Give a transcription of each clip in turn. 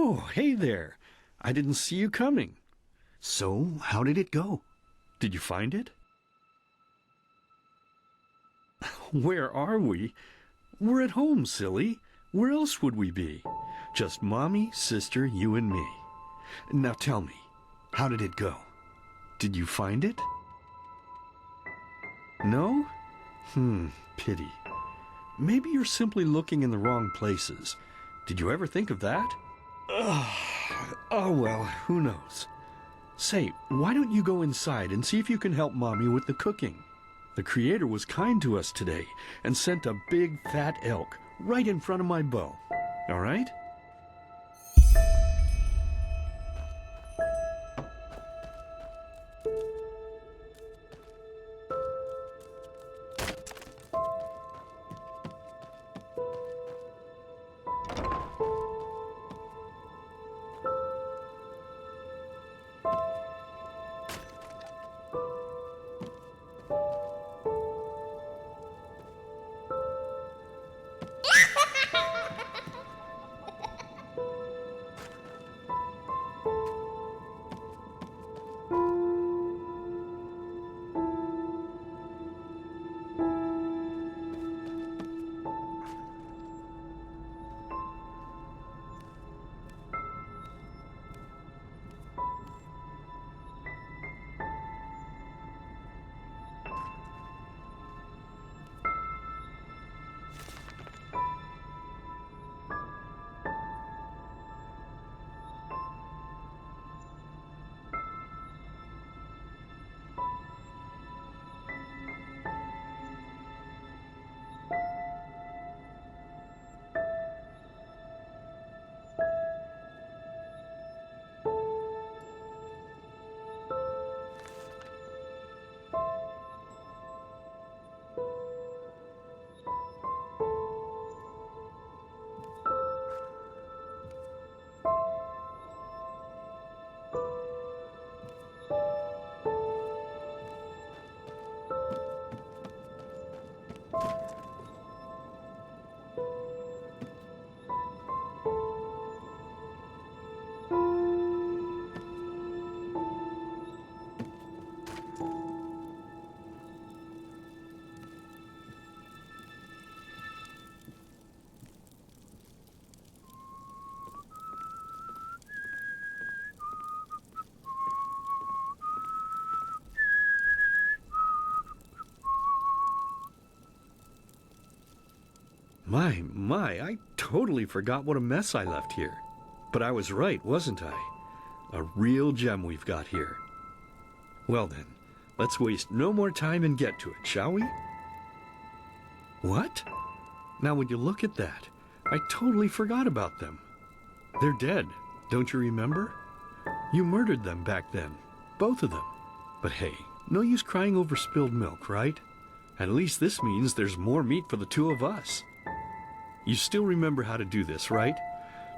Oh, hey there. I didn't see you coming. So, how did it go? Did you find it? Where are we? We're at home, silly. Where else would we be? Just Mommy, sister, you and me. Now tell me, how did it go? Did you find it? No? Pity. Maybe you're simply looking in the wrong places. Did you ever think of that? Oh well, who knows? Say, why don't you go inside and see if you can help Mommy with the cooking? The Creator was kind to us today and sent a big fat elk right in front of my bow. All right? My, I totally forgot what a mess I left here. But I was right, wasn't I? A real gem we've got here. Well then, let's waste no more time and get to it, shall we? What? Now would you look at that? I totally forgot about them. They're dead, don't you remember? You murdered them back then, both of them. But hey, no use crying over spilled milk, right? At least this means there's more meat for the two of us. You still remember how to do this, right?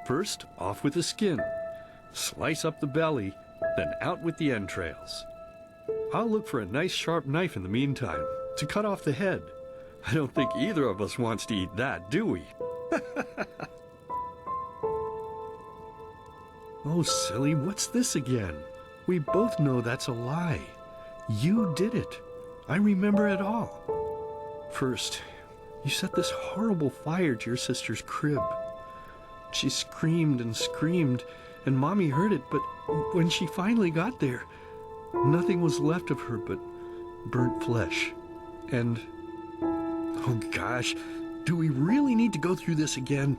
First, off with the skin. Slice up the belly, then out with the entrails. I'll look for a nice sharp knife in the meantime to cut off the head. I don't think either of us wants to eat that, do we? Oh, silly, what's this again? We both know that's a lie. You did it. I remember it all. First, you set this horrible fire to your sister's crib. She screamed and screamed, and Mommy heard it, but when she finally got there, nothing was left of her but burnt flesh. And, oh gosh, do we really need to go through this again?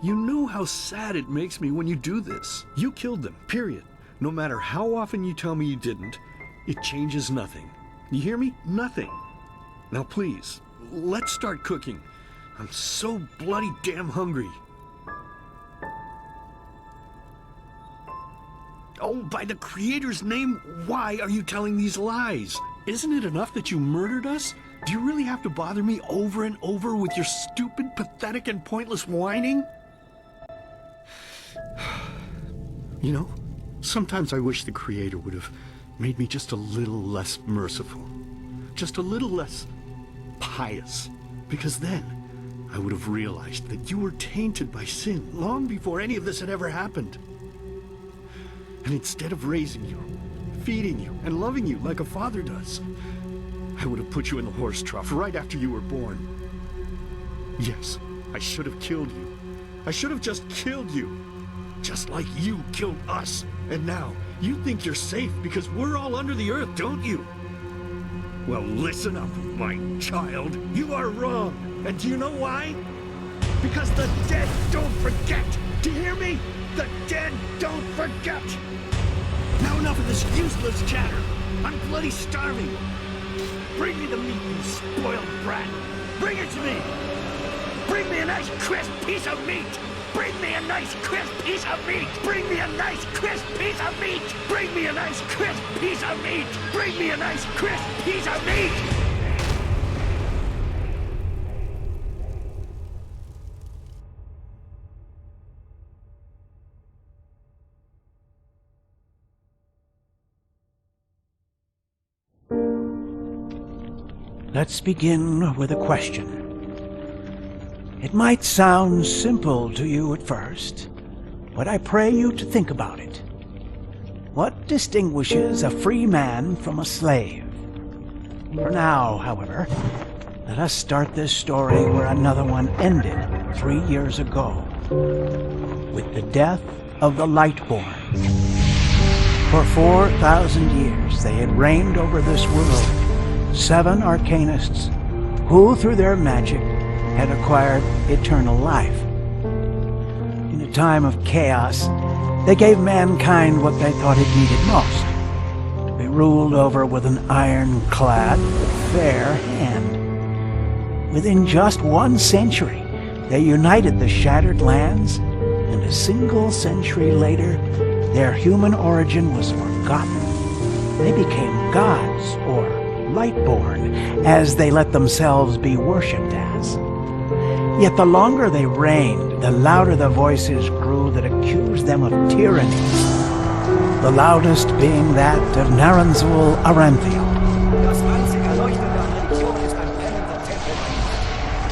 You know how sad it makes me when you do this. You killed them, period. No matter how often you tell me you didn't, it changes nothing. You hear me? Nothing. Now please, let's start cooking. I'm so bloody damn hungry. Oh, by the Creator's name, why are you telling these lies? Isn't it enough that you murdered us? Do you really have to bother me over and over with your stupid, pathetic, and pointless whining? You know, sometimes I wish the Creator would have made me just a little less merciful. Just a little less pious. Because then, I would have realized that you were tainted by sin long before any of this had ever happened. And instead of raising you, feeding you, and loving you like a father does, I would have put you in the horse trough right after you were born. Yes, I should have killed you. I should have just killed you. Just like you killed us. And now, you think you're safe because we're all under the earth, don't you? Well, listen up, my child. You are wrong. And do you know why? Because the dead don't forget. Do you hear me? The dead don't forget. Now enough of this useless chatter. I'm bloody starving. Bring me the meat, you spoiled brat. Bring it to me. Bring me a nice crisp piece of meat. Bring me a nice crisp piece of meat. Bring me a nice crisp piece of meat. Bring me a nice crisp piece of meat. Bring me a nice crisp piece of meat. Let's begin with a question. It might sound simple to you at first, but I pray you to think about it. What distinguishes a free man from a slave? For now, however, let us start this story where another one ended 3 years ago, with the death of the Lightborn. For 4,000 years they had reigned over this world, 7 arcanists who, through their magic, had acquired eternal life. In a time of chaos, they gave mankind what they thought it needed most, to be ruled over with an ironclad, fair hand. Within just 1 century, they united the shattered lands, and a single century later, their human origin was forgotten. They became gods, or Lightborn, as they let themselves be worshipped as. Yet the longer they reigned, the louder the voices grew that accused them of tyranny, the loudest being that of Naranzul Aranthiel.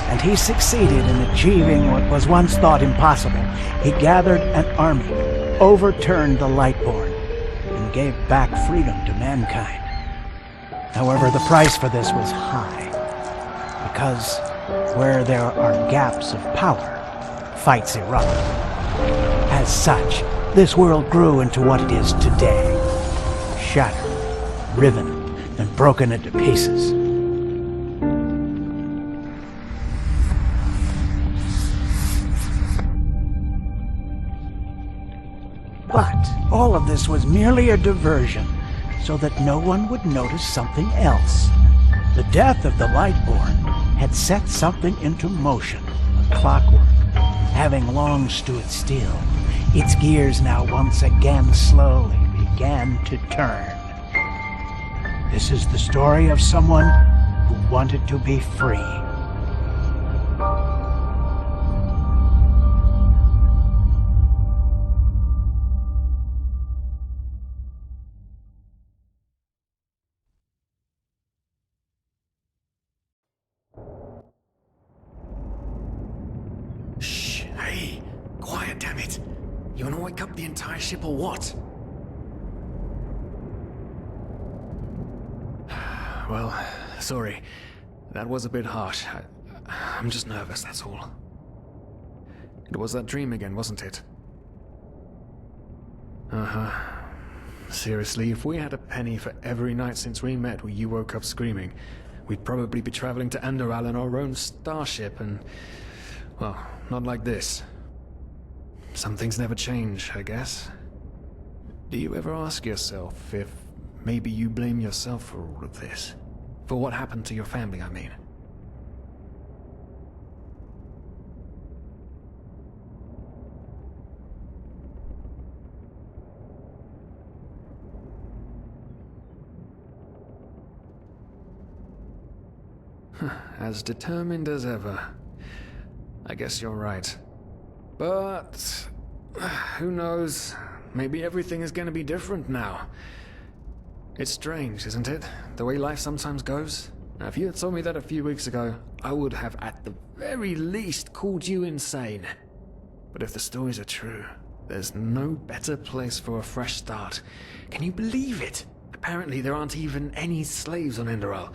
And he succeeded in achieving what was once thought impossible. He gathered an army, overturned the Lightborn, and gave back freedom to mankind. However, the price for this was high, because where there are gaps of power, fights erupt. As such, this world grew into what it is today, shattered, riven, and broken into pieces. But all of this was merely a diversion, so that no one would notice something else. The death of the Lightborn had set something into motion, a clockwork, having long stood still. Its gears now once again slowly began to turn. This is the story of someone who wanted to be free. Hey, quiet, damn it. You wanna wake up the entire ship or what? Well, sorry. That was a bit harsh. I'm just nervous, that's all. It was that dream again, wasn't it? Uh-huh. Seriously, if we had a penny for every night since we met where you woke up screaming, we'd probably be traveling to Enderal in our own starship and... well, not like this. Some things never change, I guess. Do you ever ask yourself if maybe you blame yourself for all of this? For what happened to your family, I mean? As determined as ever. I guess you're right. But... who knows? Maybe everything is gonna be different now. It's strange, isn't it? The way life sometimes goes? Now, if you had told me that a few weeks ago, I would have at the very least called you insane. But if the stories are true, there's no better place for a fresh start. Can you believe it? Apparently there aren't even any slaves on Enderal.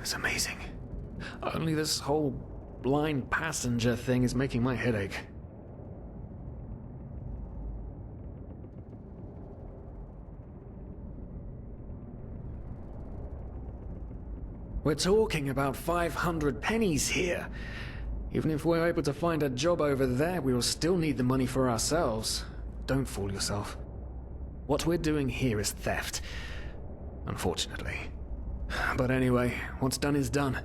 It's amazing. Only this whole blind passenger thing is making my head ache. We're talking about 500 pennies here. Even if we're able to find a job over there, we will still need the money for ourselves. Don't fool yourself. What we're doing here is theft. Unfortunately. But anyway, what's done is done.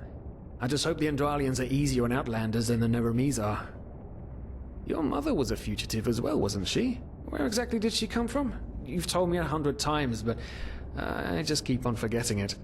I just hope the Endralians are easier on Outlanders than the Neremes are. Your mother was a fugitive as well, wasn't she? Where exactly did she come from? You've told me 100 times, but I just keep on forgetting it.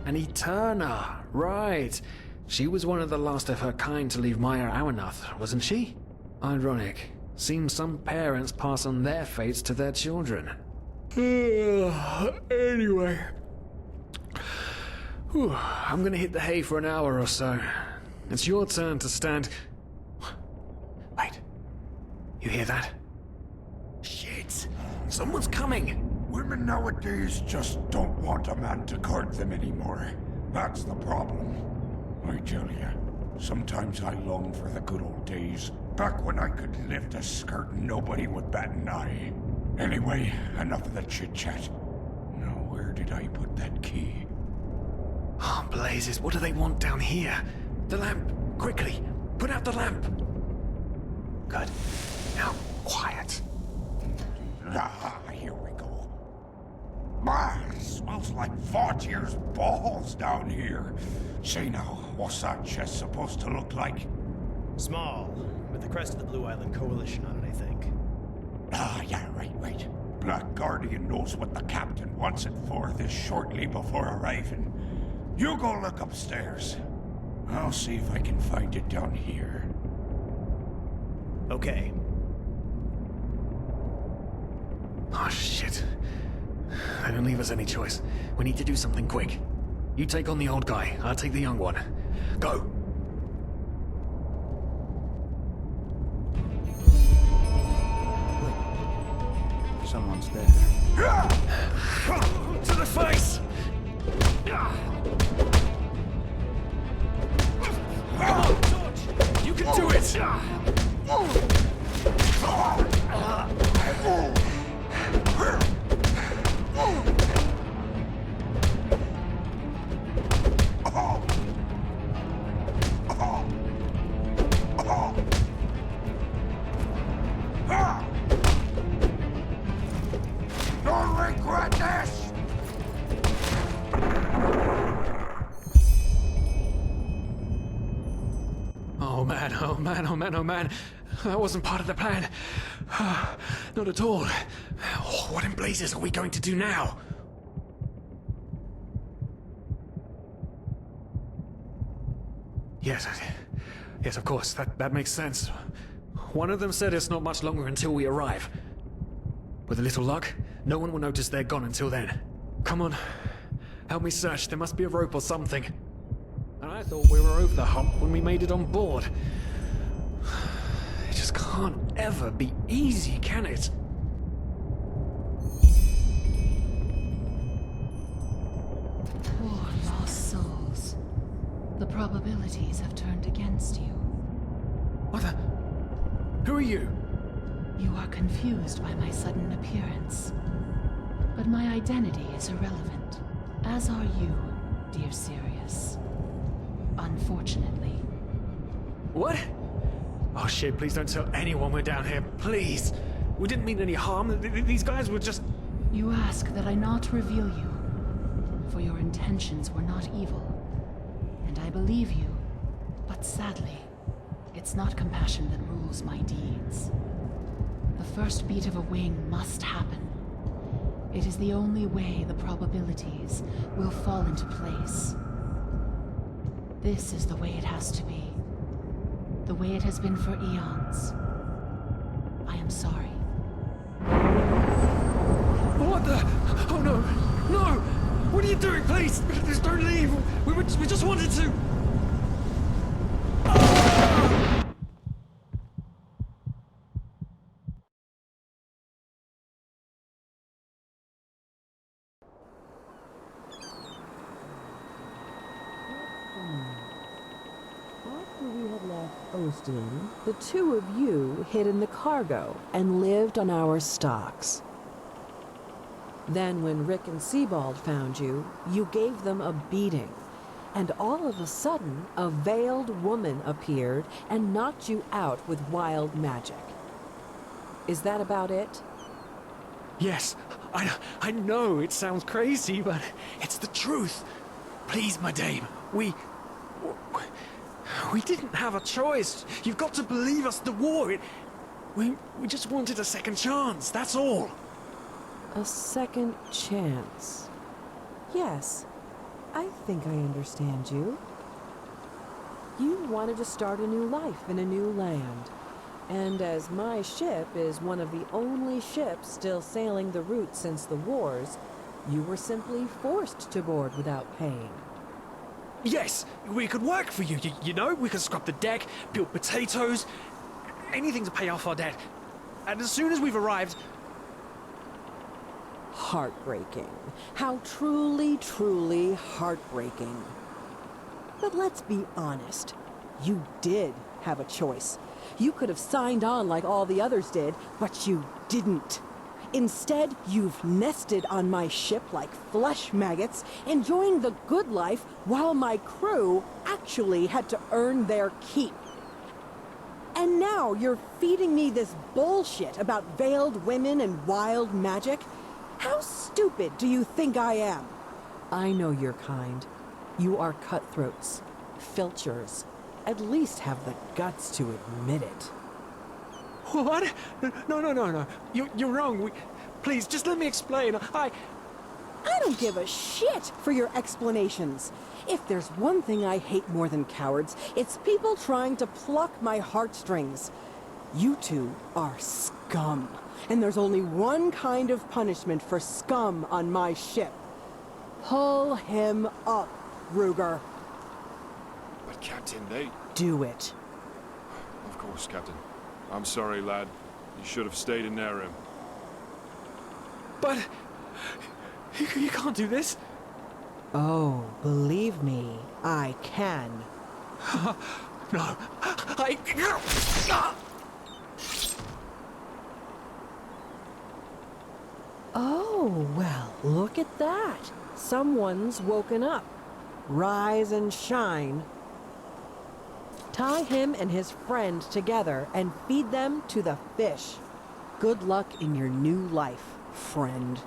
An Eterna, right. She was one of the last of her kind to leave Maya Awanath, wasn't she? Ironic. Seems some parents pass on their fates to their children. Anyway. Whew, I'm gonna hit the hay for an hour or so. It's your turn to stand... Wait. You hear that? Shit. Someone's coming! Women nowadays just don't want a man to guard them anymore. That's the problem. I tell you, sometimes I long for the good old days, back when I could lift a skirt and nobody would bat an eye. Anyway, enough of the chit-chat. Now, where did I put that key? Oh, blazes, what do they want down here? The lamp! Quickly! Put out the lamp! Good. Now, quiet. Ah, here we go. Man, it smells like 40 years balls down here. Say now, what's that chest supposed to look like? Small, with the crest of the Blue Island Coalition on it, I think. Ah, yeah, right. Black Guardian knows what the captain wants it for this shortly before arriving. You go look upstairs. I'll see if I can find it down here. Okay. Oh, shit. They don't leave us any choice. We need to do something quick. You take on the old guy, I'll take the young one. Go! Someone's there. To the face! Come on, George! You can do it! You'll regret this! Oh man, oh man, oh man, oh man. That wasn't part of the plan. Not at all. Oh, what in blazes are we going to do now? Yes, yes, of course, that makes sense. One of them said it's not much longer until we arrive. With a little luck, no one will notice they're gone until then. Come on, help me search. There must be a rope or something. And I thought we were over the hump when we made it on board. It just can't ever be easy, can it? Poor lost souls. The probabilities have turned against you. What the? Who are you? You are confused by my sudden appearance. But my identity is irrelevant, as are you, dear Sirius. Unfortunately. What? Oh shit, please don't tell anyone we're down here, please. We didn't mean any harm. These guys were just... You ask that I not reveal you, for your intentions were not evil. And I believe you, but sadly, it's not compassion that rules my deeds. The first beat of a wing must happen. It is the only way the probabilities will fall into place. This is the way it has to be. The way it has been for eons. I am sorry. What the? Oh no! No! What are you doing, please? Please don't leave! We just wanted to... After we had left Ostin, the two of you hid in the cargo and lived on our stocks. Then when Rick and Sebald found you, you gave them a beating. And all of a sudden, a veiled woman appeared and knocked you out with wild magic. Is that about it? Yes, I know it sounds crazy, but it's the truth. Please, my dame, we didn't have a choice. You've got to believe us, the war, we just wanted a second chance, that's all. A second chance. Yes, I think I understand you. You wanted to start a new life in a new land. And as my ship is one of the only ships still sailing the route since the wars, you were simply forced to board without paying. Yes, we could work for you, you know? We could scrub the deck, build potatoes, anything to pay off our debt. And as soon as we've arrived... Heartbreaking. How truly, truly heartbreaking. But let's be honest. You did have a choice. You could have signed on like all the others did, but you didn't. Instead, you've nested on my ship like flesh maggots, enjoying the good life while my crew actually had to earn their keep. And now you're feeding me this bullshit about veiled women and wild magic? How stupid do you think I am? I know your kind. You are cutthroats, filchers. At least have the guts to admit it. What? No. You're wrong. Please, just let me explain. I don't give a shit for your explanations. If there's one thing I hate more than cowards, it's people trying to pluck my heartstrings. You two are scum. And there's only one kind of punishment for scum on my ship. Pull him up, Ruger. But Captain, they... Do it. Of course, Captain. I'm sorry, lad. You should have stayed in their room. But... You can't do this. Oh, believe me, I can. No. Oh, well, look at that. Someone's woken up. Rise and shine. Tie him and his friend together and feed them to the fish. Good luck in your new life, friend.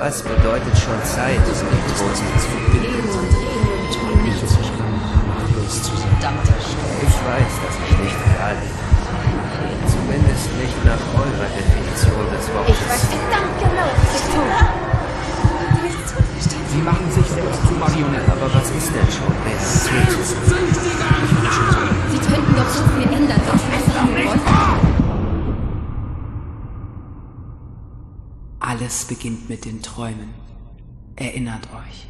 Was bedeutet schon Zeit, die großen zu verbinden? Ich weiß, dass ich nicht real bin. Zumindest nicht nach eurer Definition des Wortes. Ich weiß verdammt genau, was ich tue. Sie machen sich selbst zu Marionetten. Aber was ist denn schon Realität? Sie könnten doch so viel ändern, wenn Sie es nur wollten. Alles beginnt mit den Träumen. Erinnert euch.